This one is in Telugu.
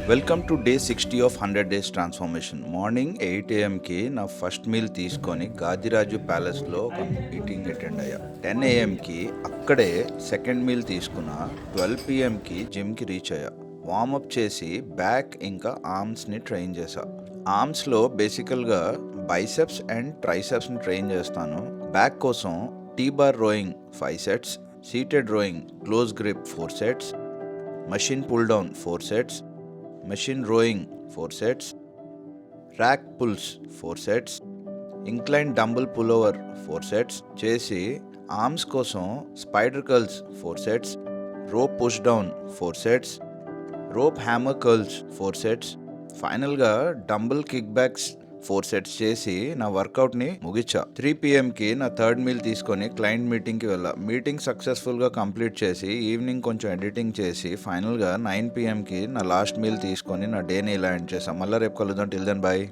Welcome to day 60 of 100 days transformation. Morning 8 AM నా ఫస్ట్ మీల్ తీసుకొని గాదిరాజు ప్యాలెస్లో ఒక మీటింగ్ అటెండ్ అయ్యా. 10 AMకి అక్కడే సెకండ్ మీల్ తీసుకున్న. 12 PMకి జిమ్కి రీచ్ అయ్యా. వార్మప్ చేసి బ్యాక్ ఇంకా ఆర్మ్స్ని ట్రైన్ చేశా. ఆర్మ్స్లో బేసికల్గా బైసెప్స్ అండ్ ట్రైసెప్స్ని ట్రైన్ చేస్తాను. బ్యాక్ కోసం T bar rowing 5 sets, seated rowing close grip 4 sets, machine pull down 4 sets, machine rowing 4 sets, rack pulls 4 sets, incline dumbbell pullover 4 sets చేసి ఆర్మ్స్ కోసం spider curls 4 sets, rope push down 4 sets, rope hammer curls 4 sets, ఫైనల్గా డంబుల్ కిక్ బ్యాక్స్ 4 sets చేసి నా వర్కౌట్ని ముగించా. 3 PMకి నా థర్డ్ మీల్ తీసుకొని క్లయింట్ మీటింగ్కి వెళ్ళా. మీటింగ్ సక్సెస్ఫుల్గా కంప్లీట్ చేసి ఈవినింగ్ కొంచెం ఎడిటింగ్ చేసి ఫైనల్గా 9 PMకి నా లాస్ట్ మీల్ తీసుకొని నా డేని ఇలా ఎండ్ చేశాను. మళ్ళీ రేపు కలుద్దాం. Till then by.